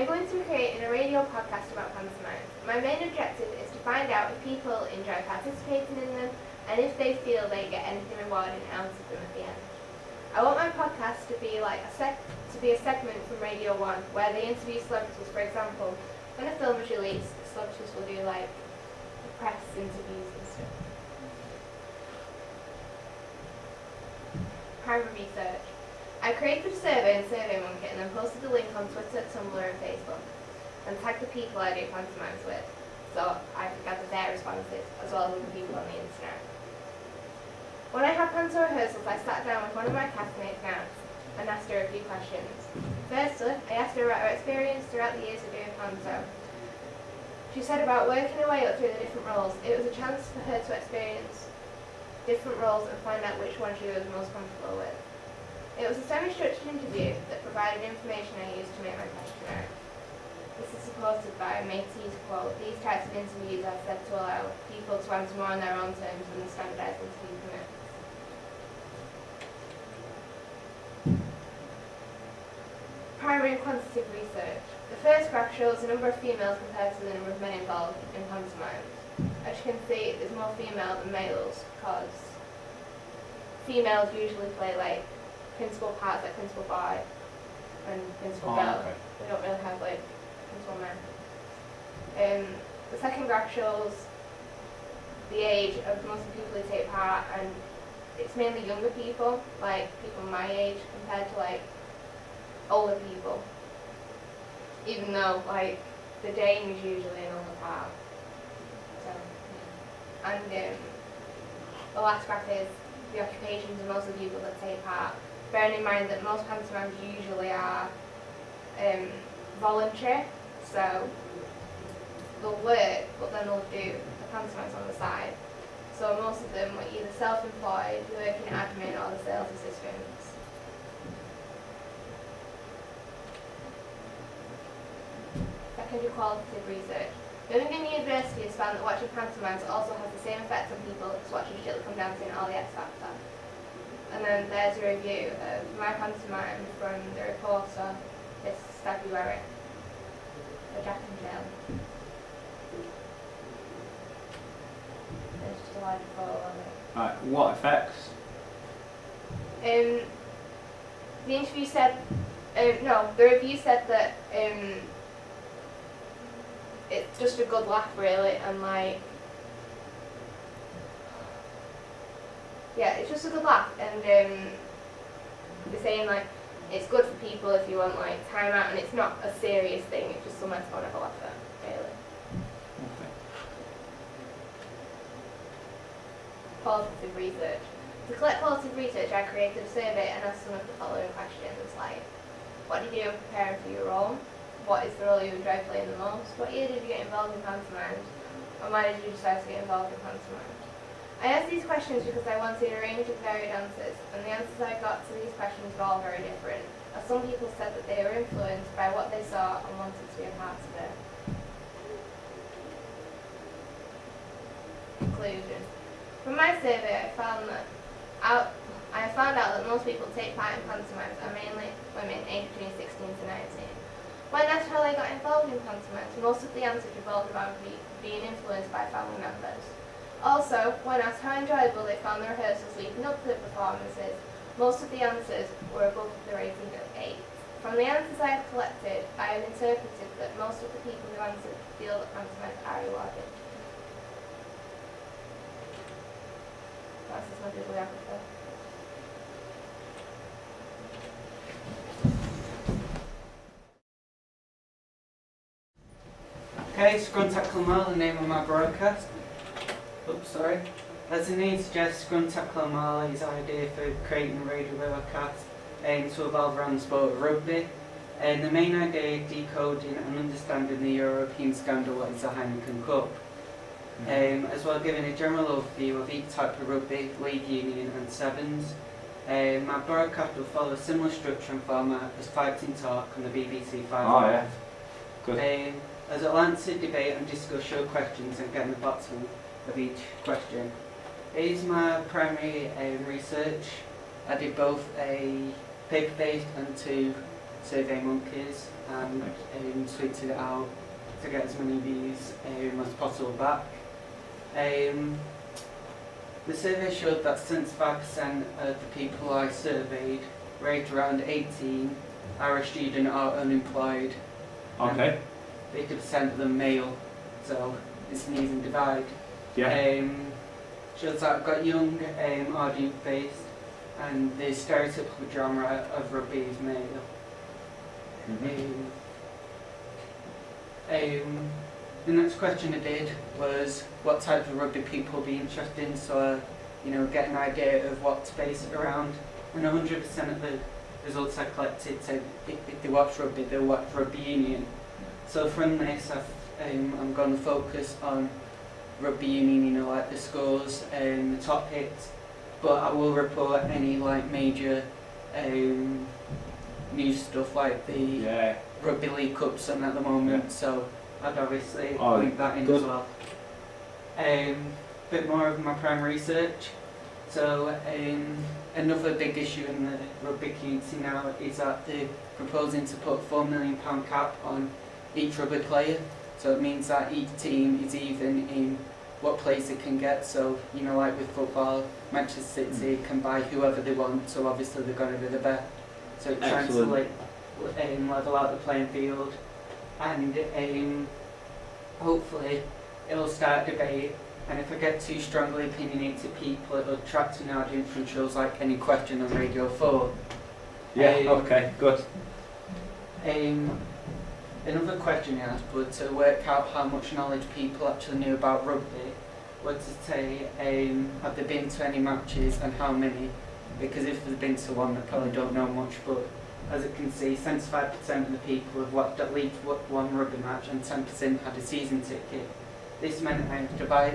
am going to be creating a radio podcast about pantomimes. My main objective is to find out if people enjoy participating in them and if they feel they get anything rewarding out of them at the end. I want my podcast to be like a segment from Radio 1 where they interview celebrities. For example, when a film is released, celebrities will do like press interviews and stuff. Primary research. I created a survey in SurveyMonkey and then posted the link on Twitter, Tumblr and Facebook and tagged the people I do pantomimes with so I could gather their responses as well as other people on the internet. When I had panto rehearsals, I sat down with one of my castmates, Nance, and asked her a few questions. Firstly, I asked her about her experience throughout the years of doing panto. She said about working her way up through the different roles. It was a chance for her to experience different roles and find out which one she was most comfortable with. It was a semi-structured interview that provided information I used to make my questionnaire. This is supported by Métis quote, "These types of interviews are said to allow people to answer more on their own terms than the standardised interview permits." Primary and quantitative research. The first graph shows the number of females compared to the number of men involved in pantomimes. As you can see, there's more female than males because females usually play like principal parts like principal boy and principal girl. Okay. We don't really have like principal men. The second graph shows the age of most of the people who take part, and it's mainly younger people, like people my age compared to like older people, even though like the Dane is usually an older part. So, yeah. And the last graph is the occupations of most of the people that take part, bearing in mind that most pantomimes usually are voluntary, so they'll work but then they'll do the pantomimes on the side. So most of them were either self-employed, working admin or the sales assistants. Secondary qualitative research. Birmingham University has found that watching pantomimes also has the same effect on people as watching Strictly Come Dancing or the X Factor. And then there's a review of my pantomime from the Reporter this February, for Jack and Jill. There's just a large photo of it. Right, what effects? The interview said, the review said that it's just a good laugh really, and like, yeah, it's just a good laugh, and they're saying like it's good for people if you want like time out, and it's not a serious thing, it's just something to have a laugh at, really. Okay. Qualitative research. To collect qualitative research, I created a survey and asked some of the following questions, like, what did you do preparing for your role? What is the role you enjoy playing the most? What year did you get involved in pantomimes? And why did you decide to get involved in pantomimes? I asked these questions because I wanted a range of varied answers, and the answers I got to these questions were all very different, as some people said that they were influenced by what they saw and wanted to be a part of it. Conclusion. From my survey, I found out that most people who take part in pantomimes are mainly women aged between 16 to 19. When asked how they got involved in pantomimes, most of the answers revolved around being influenced by family members. Also, when asked how enjoyable they found the rehearsals leading up to the performances, most of the answers were above the rating of 8. From the answers I have collected, I have interpreted that most of the people who answered feel that pantomimes are rewarded. That's just my bibliography. Okay, Scruntackle Mall, the name of my broadcast. Oops, sorry. As the name suggests, Scruntackle Mall's idea for creating a radio broadcast aims to evolve around the sport of rugby. And the main idea is decoding and understanding the European scandal what is the Heineken Cup. As well giving a general overview of each type of rugby, league, union and sevens. My broadcast will follow a similar structure and format as Fighting Talk on the BBC 5. Oh yeah, good. As I'll answer, debate and discuss your questions and get in the bottom of each question. It is my primary research. I did both a paper-based and 2 Survey Monkeys and tweeted it out to get as many views as possible back. The survey showed that 75% of the people I surveyed, rated around 18, are a student or unemployed. Okay. 50% of them male, so it's an even divide. Yeah. Shows that I've got young audience based, and the stereotypical genre of rugby is male. The next question I did was what type of rugby people would be interested in, so get an idea of what to base it around. And 100% of the results I collected said if they watch rugby, they'll watch rugby union. So from this, I'm going to focus on rugby union, like the scores and the top hits, but I will report any major news stuff like the Rugby League Cups on at the moment, so I'd obviously link that in as well. Bit more of my primary research. So another big issue in the rugby community now is that they're proposing to put £4 million cap on each rugby player. So it means that each team is even in what players they can get. So like with football, Manchester City can buy whoever they want. So obviously they're going to be the best. So it's trying to level out the playing field, and hopefully it'll start a debate. And if I get too strongly opinionated people, it'll attract an audience from shows like Any Question on Radio 4. Okay, good. Another question I asked was to work out how much knowledge people actually knew about rugby. Was to say, have they been to any matches and how many? Because if they've been to one, they probably don't know much. But as you can see, 75% of the people have watched at least one rugby match and 10% had a season ticket. This meant I have to buy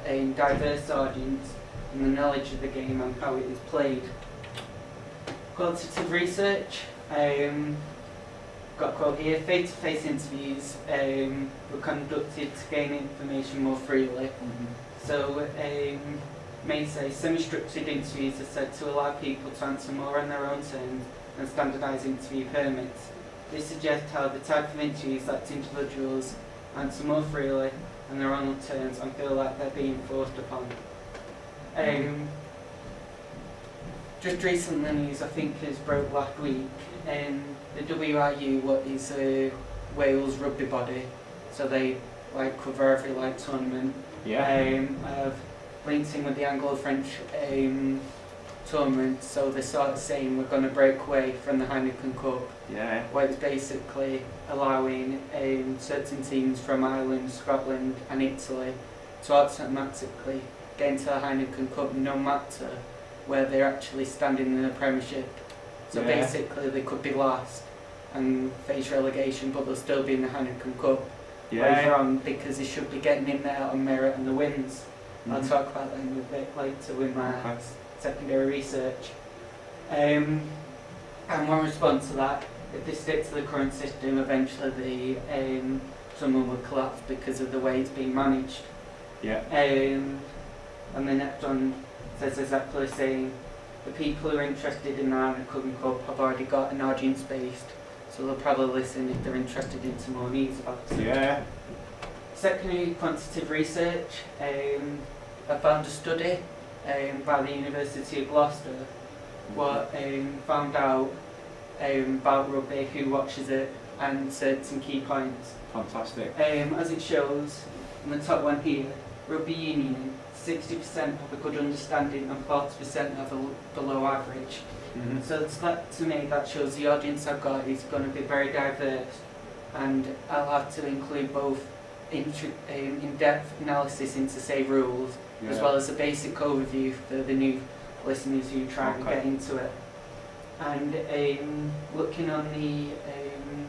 a diverse audience and the knowledge of the game and how it is played. Qualitative research. Got a quote here. Face-to-face interviews were conducted to gain information more freely. So, may say semi-structured interviews are said to allow people to answer more on their own terms than standardised interview permits. This suggests how the type of interviews let individuals answer more freely on their own terms and feel like they're being forced upon. Just recent news, I think, has broke last week. The WRU, what is a Wales rugby body, so they cover every tournament. Have linked in with the Anglo-French tournament, so they're sort of saying we're going to break away from the Heineken Cup, where it's basically allowing certain teams from Ireland, Scotland and Italy to automatically get into the Heineken Cup no matter where they're actually standing in the Premiership. So basically they could be last and face relegation, but they'll still be in the Heineken Cup later on, because they should be getting in there on merit and the wins. I'll talk about that in a bit later with my secondary research. And one response to that, if they stick to the current system, eventually someone will collapse because of the way it's being managed. And the next one says exactly the same. The people who are interested in the Heineken Cup have already got an audience based, so they'll probably listen if they're interested in some more news about it. Secondary quantitative research. I found a study by the University of Gloucester what found out about rugby, who watches it, and said some key points. Fantastic. As it shows, in the top one here, rugby union, 60% have a good understanding and 40% have a below average. So to me that shows the audience I've got is going to be very diverse, and I'll have to include both in-depth analysis into say rules, as well as a basic overview for the new listeners who try to get into it. And looking on the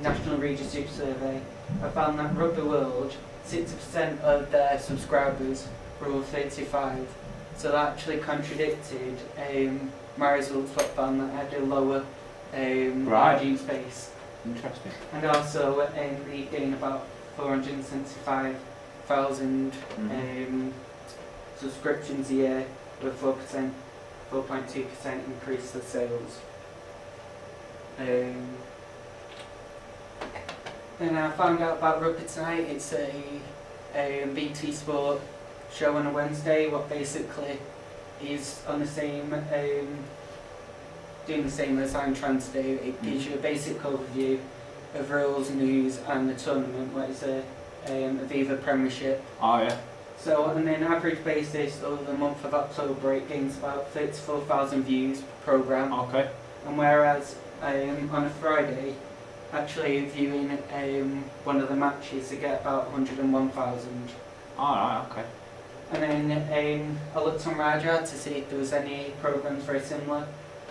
National Readership Survey, I found that Rugby World, 60% of their subscribers were over 35, so that actually contradicted my results, but found that I had a lower audience base. Interesting. And also they gained about 475,000 subscriptions a year, with 4.2% increase the sales. And I found out about rugby tonight. It's a BT Sport show on a Wednesday. What basically is on the same, doing the same as I'm trying to do. It gives you a basic overview of rules, news, and the tournament. What is a Aviva Premiership. Oh yeah. So on an average basis, over the month of October, it gains about 34,000 views per programme. Okay. And whereas on a Friday, actually viewing one of the matches, they get about 101,000. Alright, okay. And then I looked on Raja to see if there was any programmes very similar.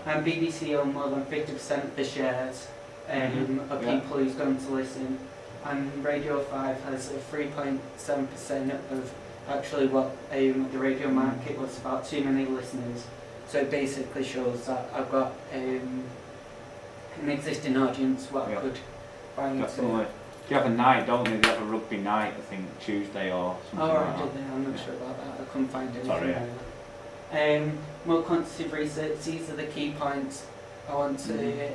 And BBC own more than 50% of the shares of Yeah. people who's going to listen. And Radio 5 has a 3.7% of actually what the radio market was, about too many listeners. So it basically shows that I've got an existing audience what I could buy into. Definitely. You have a night, don't you? They have a rugby night, I think Tuesday or something Oh, like right, that. did they? I'm not sure about that. I couldn't find anything Sorry, about that. More quantitative research. These are the key points I want to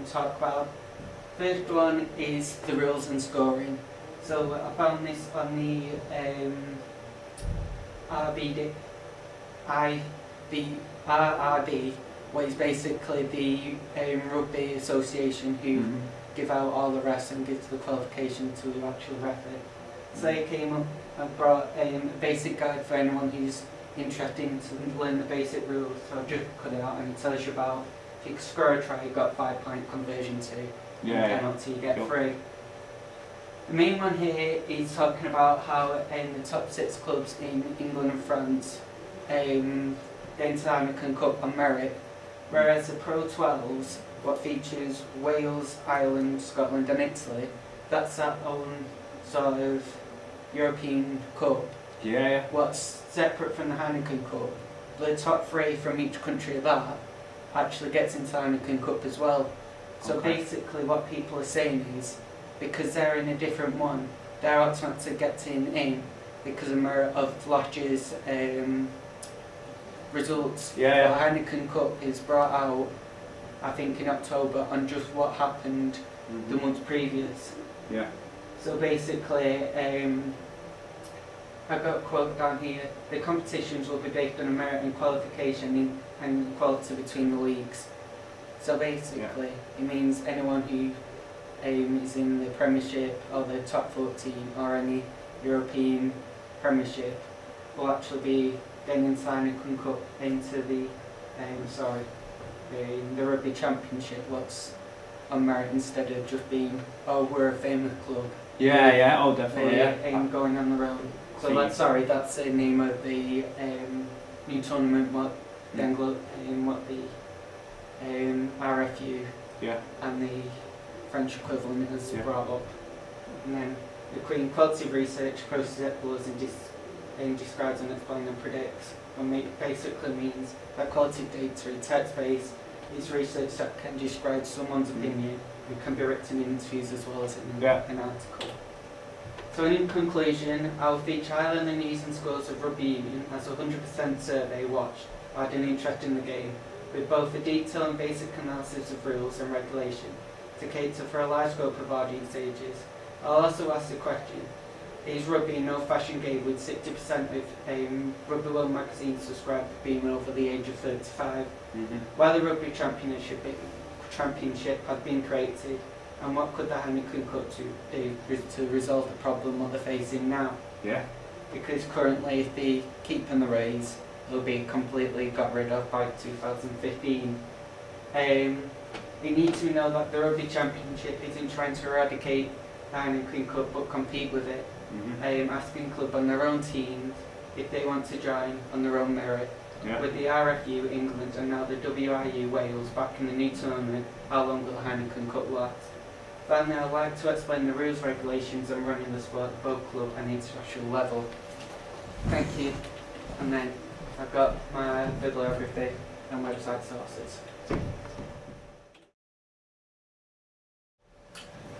talk about. First one is the rules and scoring. So I found this on the RRB, what is basically the Rugby Association who give out all the rest and give the qualification to the actual ref it. So they came up and brought a basic guide for anyone who's interested to learn the basic rules. So I've just cut it out and it tells you about if you score a try, you got 5 point conversion to. Yeah. Penalty, you get Yep. 3. The main one here is talking about how the top 6 clubs in England and France get into the Heineken Cup on merit, whereas the Pro 12s, what features Wales, Ireland, Scotland and Italy, that's that own sort of European Cup. Yeah. What's separate from the Heineken Cup, the top 3 from each country of that actually gets into the Heineken Cup as well. So Okay. basically what people are saying is, because they're in a different one, they're automatically getting in because of merit of last year's results. Yeah. The Heineken Cup is brought out, I think, in October on just what happened the month previous. Yeah. So basically, I've got a quote down here: the competitions will be based on a merit and qualification and equality between the leagues. So basically, it means anyone who is in the Premiership or the top 14 or any European Premiership will actually be getting into the Heineken Cup into the Rugby Championship, what's on merit instead of just being, oh, we're a famous club. Yeah. Oh, definitely. And going on their own. So that's the name of the new tournament. What the what the RFU and the French equivalent has brought up. And then the Queen Quality Research processes explores and describes and explains and predicts. And basically means that quality data in text-based is research that can describe someone's opinion and can be written in interviews as well as in an article. So in conclusion, I'll feature highlight the news and scores of Rugby Union as a 100% survey watched by an interest in the game, with both a detailed and basic analysis of rules and regulation to cater for a large scope of audience ages. I'll also ask the question, is rugby an old-fashioned game with 60% of Rugby World magazine subscribed being over the age of 35? While the Rugby Championship had been created, and what could the Heineken Cup do to resolve the problem they're facing now? Yeah. Because currently, if they keep in the race, they'll be completely got rid of by 2015. It needs to be known that the Rugby Championship isn't trying to eradicate the Heineken Cup but compete with it. Asking clubs on their own teams if they want to join on their own merit. With the RFU England and now the WIU Wales back in the new tournament, how long will the Heineken Cup last? Finally, I'd like to explain the rules, regulations and running the sport at both club and international level. Thank you. And then I've got my bibliography and website sources.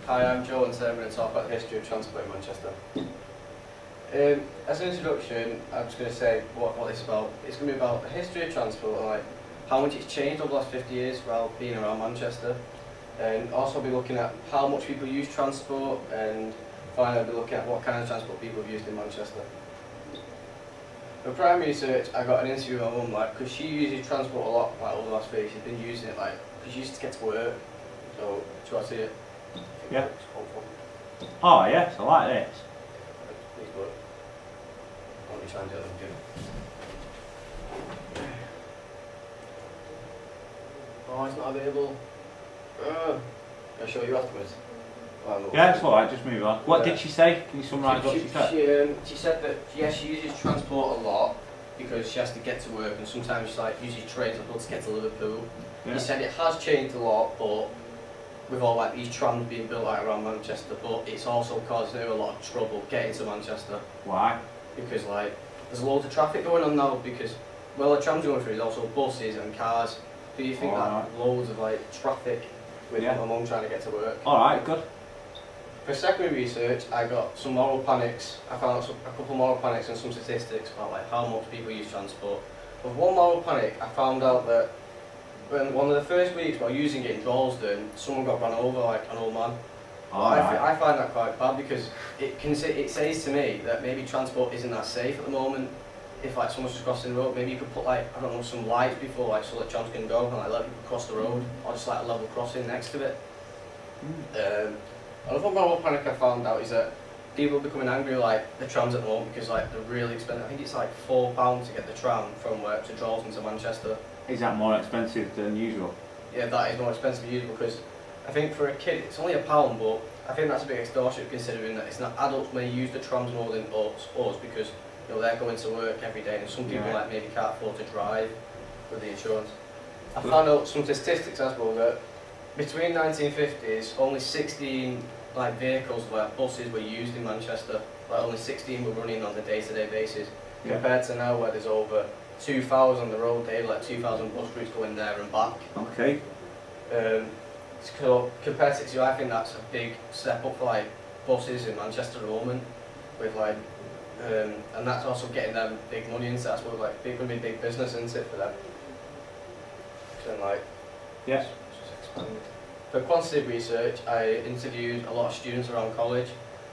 Hi, I'm Joe and today I'm going to talk about the history of transport in Manchester. As an introduction, I'm just going to say what this is about. It's going to be about the history of transport and how much it's changed over the last 50 years while being around Manchester. and also be looking at how much people use transport, and finally be looking at what kind of transport people have used in Manchester. For primary research, I got an interview with my mum, like, because she uses transport a lot, like, over the last few years. She's been using it, like, because she used to get to work. So, do you want to see it? Yeah. It's hopeful. Oh yes, I like this. Please look. Let me try and do it. Oh, it's not available. I'll show you afterwards. Yeah, it's alright, just move on. What Yeah. did she say? Can you summarise what she said? She said that she uses transport a lot because she has to get to work, and sometimes she uses trains to get to Liverpool. Yeah. He said it has changed a lot, but with all like these trams being built out around Manchester, but it's also causing her a lot of trouble getting to Manchester Why? because like there's loads of traffic going on now because well the trams going through is also buses and cars. Do you think that loads of like traffic with my mum trying to get to work? Alright, good. For secondary research, I got some moral panics. I found out a couple moral panics and some statistics about like how much people use transport. With one moral panic, I found out that when one of the first weeks while using it in Dalston, someone got run over, like an old man. I find that quite bad because it says to me that maybe transport isn't that safe at the moment. If like someone's just crossing the road, maybe you could put like, I don't know, some lights before like so that trams can go and like let people cross the road, or just like a level crossing next to it. Another moral panic I found out is that people are becoming angry like the trams at the moment because like they're really expensive. I think it's like £4 to get the tram from work to Dalston to Manchester. Is that more expensive than usual? Yeah, that is more expensive than usual because I think for a kid it's only £1, but I think that's a bit extortionate considering that it's not adults may use the trams more than us because you know they're going to work every day and some people like maybe can't afford to drive with the insurance. I found out some statistics as well that between 1950s only 16 like vehicles like buses were used in Manchester. Like only 16 were running on a day-to-day basis compared to now where there's over 2,000 on the road daily, like 2,000 bus routes going there and back. Okay. So compared to I think that's a big step up for like buses in Manchester at the moment, with like, and that's also getting them big money into. That's what like going to be big business into it for them. So like, yes. For quantitative research, I interviewed a lot of students around college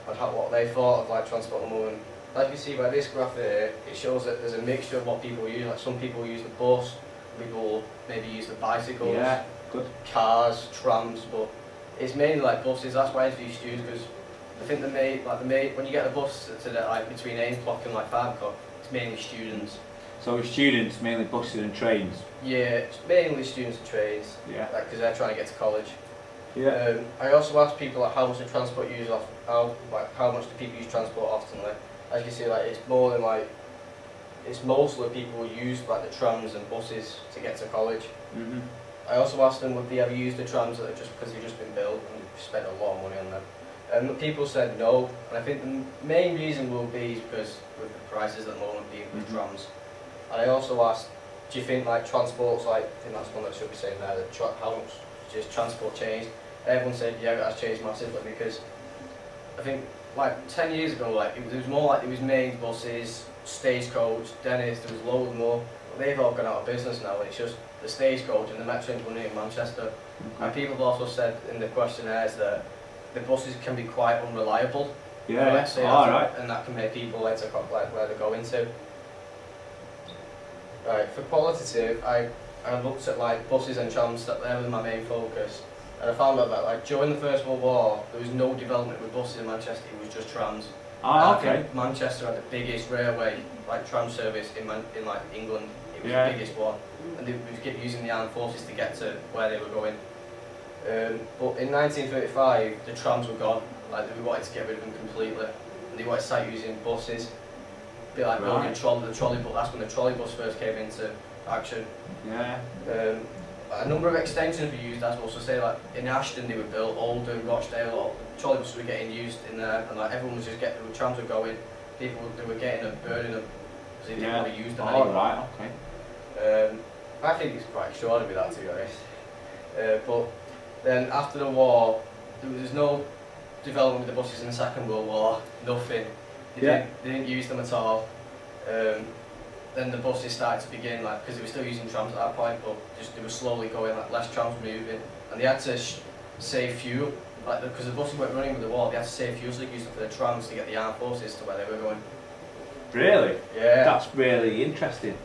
on what they thought of like transport at the moment. Like you see by this graph here, it shows that there's a mixture of what people use. Like some people use the bus, people maybe use the bicycles, cars, trams, but it's mainly like buses. That's why I interview students because I think when you get the bus to the, like between 8 o'clock and like 5 o'clock, it's mainly students. So students, mainly buses and trains? Yeah, it's mainly students and trains. Yeah. Like because they're trying to get to college. Yeah. I also asked people like how much the transport use how much do people use transport often. Like as you see, like it's more than like it's mostly people who use like the trams and buses to get to college. I also asked them would they ever use the trams that are just because they've just been built and they've spent a lot of money on them. And people said no, and I think the main reason will be because with the prices at the moment being with trams. And I also asked, do you think like transport's like, I think that's one that should be saying there, that how much just transport changed? Everyone said yeah, it has changed massively because I think like 10 years ago like it was more like it was main buses, Stagecoach, Dennis, there was loads more. But they've all gone out of business now and it's just the Stagecoach and the Metro running in Manchester. And people have also said in the questionnaires that the buses can be quite unreliable. Yeah, right? And that can make people like to like where they're going to. Right, for qualitative, I looked at like buses and trams, that were my main focus. And I found out that like during the First World War, there was no development with buses in Manchester, it was just trams. I think Manchester had the biggest railway, like tram service in like England. It was the biggest one. And they were using the armed forces to get to where they were going. But in 1935, the trams were gone. Like they wanted to get rid of them completely. And they wanted to start using buses. Be like building the trolley, but that's when the trolley bus first came into action. Yeah. A number of extensions were used as well. So say like in Ashton they were built, Oldham, Rochdale, all the trolley buses were getting used in there, and like everyone was just getting the trams were going. People they were getting them, burning them because they didn't want to use them anymore. Right, okay. I think it's quite extraordinary that to be honest. But then after the war, there was no development with the buses in the Second World War. Nothing. They didn't use them at all. Then the buses started to begin, like, because they were still using trams at that point, but just they were slowly going, like, less trams were moving, and they had to save fuel. Like because the buses weren't running with the war, they had to save fuel, so they used it for the trams to get the armed forces to where they were going. Really? Yeah. That's really interesting.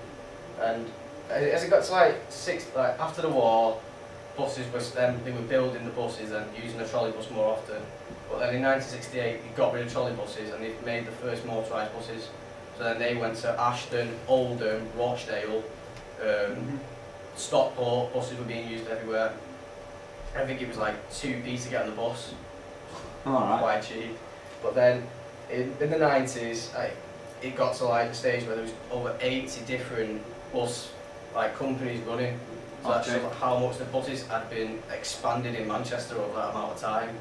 And as it got to like after the war, buses was then they were building the buses and using the trolley bus more often. But then in 1968, they got rid of trolley buses and they made the first motorised buses. So then they went to Ashton, Oldham, Rochdale, Stockport. Buses were being used everywhere. I think it was like 2p to get on the bus. Alright. Quite cheap. But then in the 90s, it got to like the stage where there was over 80 different bus companies running. So that shows how much the buses had been expanded in Manchester over that amount of time.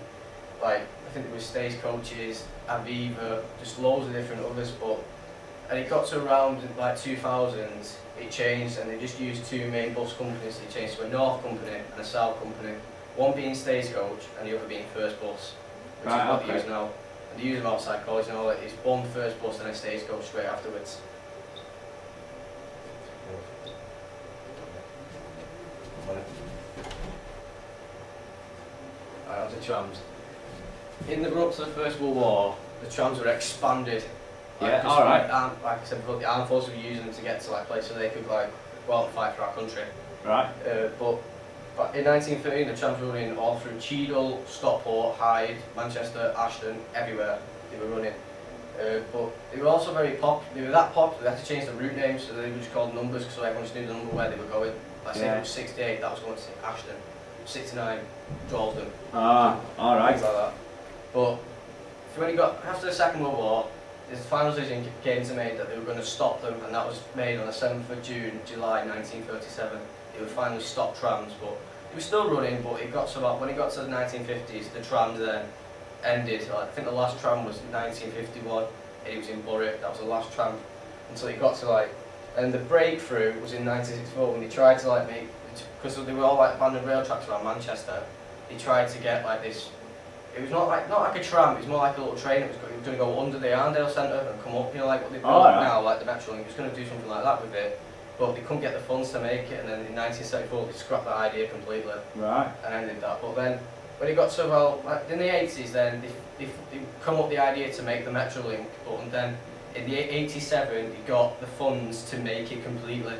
Like I think there was Stagecoaches, Aviva, just loads of different others. And it got to around like 2000, it changed, and they just used two main bus companies. They changed to a North company and a South company. One being Stagecoach and the other being First Bus, which is what they use now. And they use them outside college and all. It's one First Bus and a Stagecoach straight afterwards. On to trams. In the run-up to the First World War, the trams were expanded. Yeah, alright. Like I said before, the armed forces were using them to get to places they could go out and fight for our country. Right. But in 1913, the trams were running all through Cheadle, Stockport, Hyde, Manchester, Ashton, everywhere they were running. But they were also very they were that popular, they had to change the route names, so they were just called numbers, so everyone just knew the number where they were going. Like say it was 68, that was going to Ashton. 69, Drawlton. Alright. Things like that. But when he got after the Second World War, his final decision came to made that they were going to stop them, and that was made on the 7th of July 1937. They would finally stop trams, but they were still running. But it got to about when it got to the 1950s, the trams then ended. I think the last tram was 1951, and it was in Bury. That was the last tram until it got to and the breakthrough was in 1964 when they tried to make, because they were all abandoned rail tracks around Manchester. They tried to get this. It was not like a tram. It was more like a little train. It was going to go under the Arndale Centre and come up. Like what they built now, like the Metrolink. It was going to do something like that with it, but they couldn't get the funds to make it. And then in 1974, they scrapped that idea completely. Right. And ended that. But then when it got to in the 80s, then they come up with the idea to make the Metrolink. But then in the 87, they got the funds to make it completely.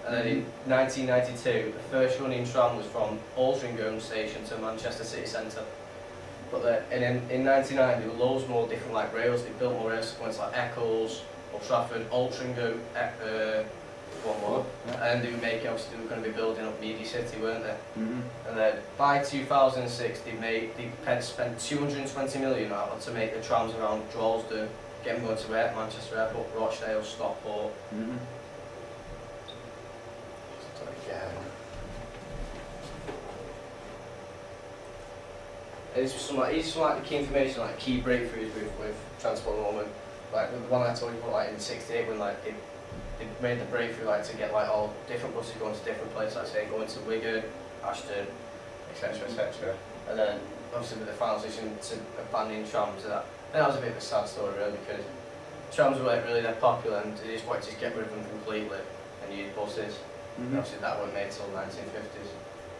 And then in 1992, the first running tram was from Altrincham station to Manchester city centre. But then in 99, there were loads more different rails. They built more rails points like Eccles, Old Trafford, Altrincham, one more. And they were obviously they were going to be building up Media City, weren't they? And then by 2006, they spent 220 million to make the trams around Drawlsden, get them going to Manchester Airport, Rochdale, Stockport. It's some the key information, key breakthroughs with transport at the moment. Like the one I told you about in '68 when they made the breakthrough to get all different buses going to different places, say going to Wigan, Ashton, etc. etc. And then obviously with the final decision to abandoning trams, that was a bit of a sad story really, because trams weren't really that popular and they just wanted to get rid of them completely and use buses. And obviously that wasn't made until the 1950s.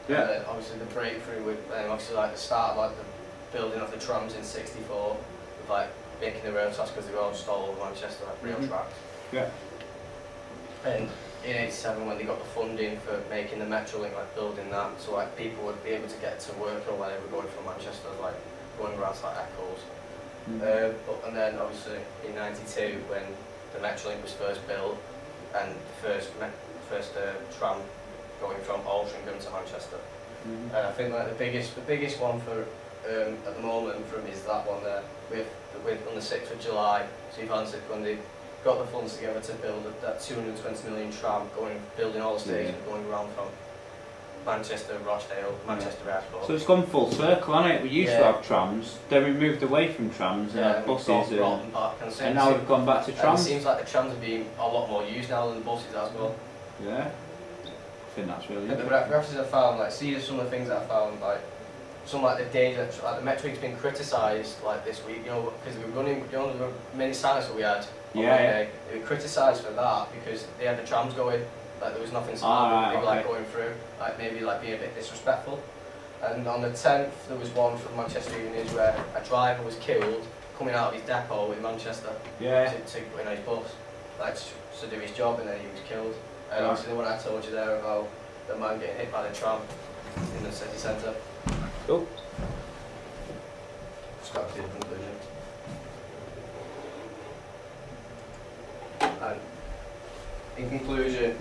Yeah. And then obviously the breakthrough with obviously the start of the building of the trams in '64 with making the rail tracks, because they were all just all over Manchester rail tracks. Yeah. And in '87 when they got the funding for making the Metrolink, building that, so people would be able to get to work or where they were going from Manchester, going around to Eccles. And then obviously in '92 when the Metrolink was first built and the first tram going from Altrincham to Manchester. And I think the biggest one for at the moment for him is that one there with on the 6th of July 2006 when they got the funds together to build that 220 million tram building all the stations going around from Manchester, Rochdale, Manchester Airport. So it's gone full circle, hasn't it? We used to have trams, then we moved away from trams and had buses, and now we've gone back to trams. It seems like the trams are being a lot more used now than the buses as well. Yeah, I think that's really interesting. The references I found, see some of the things that I found, some the data, the Metrolink's been criticised this week, because we were running, there were many sites that we had. They were criticised for that because they had the trams going, there was nothing they were going through, maybe being a bit disrespectful. And on the 10th, there was one from Manchester Evening News where a driver was killed coming out of his depot in Manchester to in his bus, like to do his job, and then he was killed. And obviously the one I told you there about the man getting hit by the tram in the city centre. Cool. Just got to the conclusion. And in conclusion,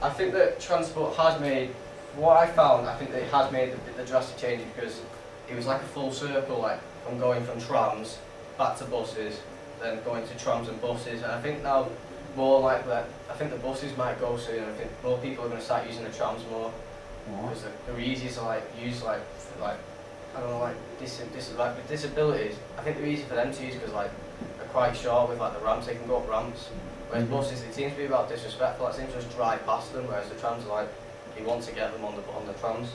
I think that transport has made, what I found, I think that it has made the drastic change because it was like a full circle, like from going from trams back to buses, then going to trams and buses, and I think now more like that, I think the buses might go soon. I think more people are going to start using the trams more because they're easy to like use, like I don't know, like with disabilities. I think they're easy for them to use because like they're quite short with like the ramps. They can go up ramps. Whereas buses, it seems to be about disrespectful. It seems to just drive past them. Whereas the trams are like you want to get them on the trams.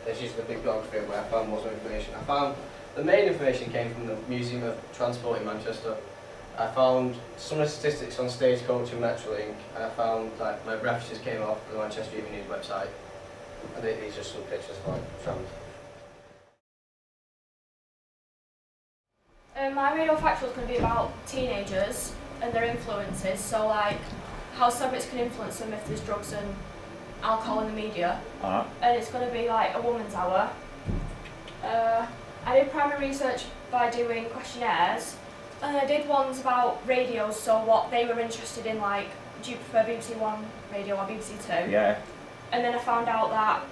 There's just the bibliography where I found most of the information. I found the main information came from the Museum of Transport in Manchester. I found some of the statistics on Stagecoach and Metrolink, and I found that my references came off the Manchester Evening News website. And these are just some pictures of like trams. My radio factual is going to be about teenagers and their influences, so like how celebrities can influence them if there's drugs and alcohol in the media. And it's going to be like a woman's hour. I did primary research by doing questionnaires, and I did ones about radios, so what they were interested in, like do you prefer BBC One radio or BBC Two? Yeah. And then I found out that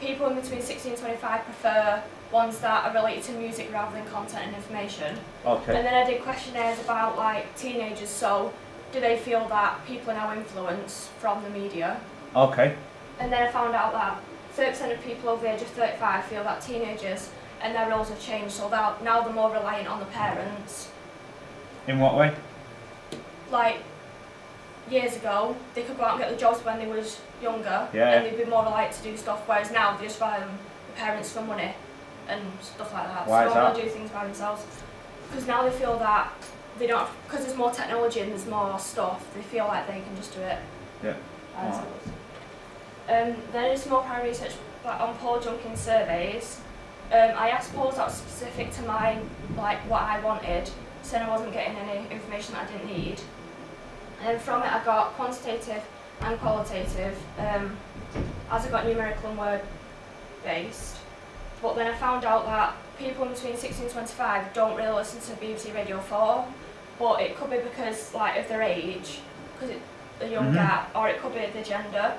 people in between 16 and 25 prefer ones that are related to music rather than content and information. Okay. And then I did questionnaires about like teenagers, so do they feel that people are now influenced from the media? Okay. And then I found out that 30% of people over the age of 35 feel that teenagers and their roles have changed, so that now they're more reliant on the parents. In what way? Like years ago, they could go out and get the jobs when they was younger, Yeah. and they'd be more reliant to do stuff, whereas now they just rely on the parents for money and stuff like that. Why so is they want that? to do things by themselves. Because now they feel that they don't, because there's more technology and there's more stuff, they feel like they can just do it. Yeah. I suppose. Then I did some more primary research on poll junking surveys. I asked polls that were specific to my, like what I wanted, saying I wasn't getting any information that I didn't need. And then from it I got quantitative and qualitative, as I got numerical and word based. But then I found out that people between 16 and 25 don't really listen to BBC Radio 4, but it could be because like of their age, because it's a young gap, or it could be their gender.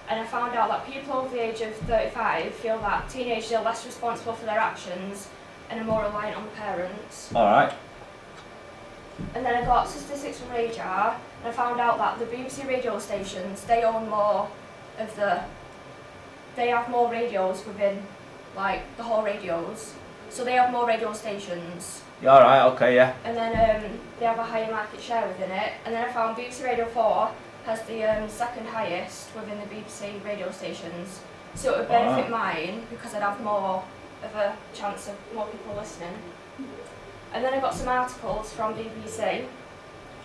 And I found out that people over the age of 35 feel that teenagers are less responsible for their actions and are more reliant on the parents. Alright. And then I got statistics from Radar, and I found out that the BBC radio stations, they own more of the, they have more radios within like the whole radios. So they have more radio stations. Yeah, alright, okay, yeah. And then they have a higher market share within it. And then I found BBC Radio 4 has the second highest within the BBC radio stations. So it would benefit mine because I'd have more of a chance of more people listening. And then I got some articles from BBC,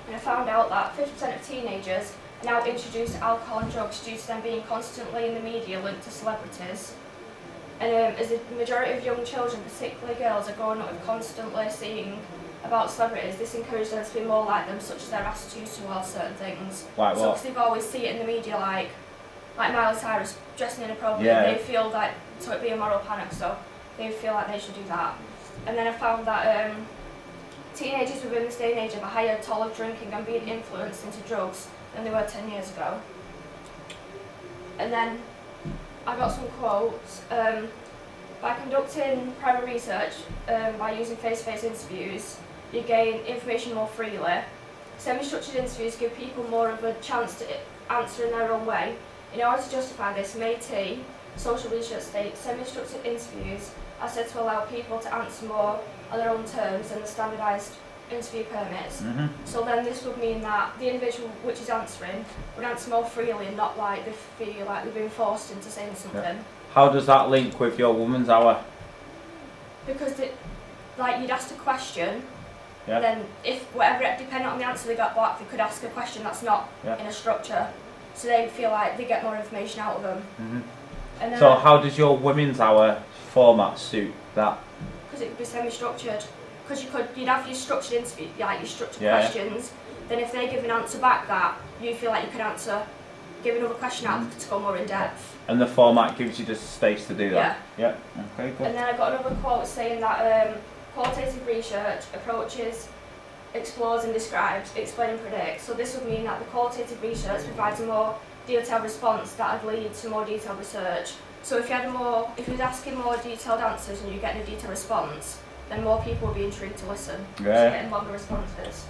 and I found out that 50% of teenagers are now introduced to alcohol and drugs due to them being constantly in the media linked to celebrities. And as the majority of young children, particularly girls, are growing up with constantly seeing about celebrities, this encourages them to be more like them, such as their attitudes towards certain things. Like so what? because they've always see it in the media, like Miley Cyrus dressing inappropriately, they feel like, so it'd be a moral panic, so they feel like they should do that. And then I found that teenagers within this day and age have a higher toll of drinking and being influenced into drugs than they were 10 years ago. And then I got some quotes. By conducting primary research, by using face-to-face interviews, you gain information more freely. Semi-structured interviews give people more of a chance to answer in their own way. In order to justify this, Métis social research states semi-structured interviews are said to allow people to answer more on their own terms than the standardised interview permits. So then this would mean that the individual which is answering would answer more freely and not like they feel like they've been forced into saying something. Yeah. How does that link with your woman's hour? Because like you'd ask a question, yeah. Then if whatever, depending on the answer they got back, they could ask a question that's not in a structure. so they feel like they get more information out of them. And then So how does your women's hour format suit that? Because it would be semi-structured. Because you'd have your structured interview, like your structured Yeah. questions. Then if they give an answer back that you feel like you can answer, give another question out to go more in depth. And the format gives you the space to do that? Yeah. Okay, good. And then I got another quote saying that qualitative research approaches, explores and describes, explain and predict. So this would mean that the qualitative research provides a more detailed response that would lead to more detailed research. So if you was asking more detailed answers and you're getting a detailed response, then more people will be intrigued to listen. So you're getting longer responses.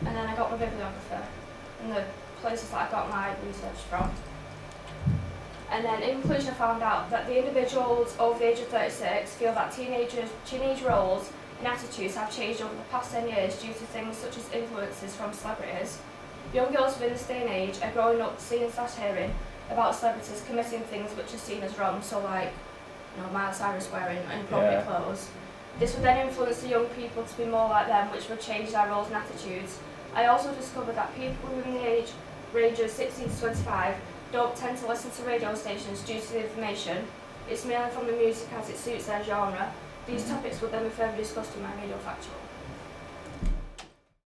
And then I got my bibliography and the places that I got my research from. And then in conclusion I found out that the individuals over the age of 36 feel that teenage roles and attitudes have changed over the past 10 years due to things such as influences from celebrities. Young girls within this day and age are growing up seeing / hearing about celebrities committing things which are seen as wrong, so like, you know, Miley Cyrus wearing inappropriate clothes. This would then influence the young people to be more like them, which would change their roles and attitudes. I also discovered that people within the age range of 16 to 25 don't tend to listen to radio stations due to the information. It's mainly from the music as it suits their genre. These topics would then be further discussed in my radio factual.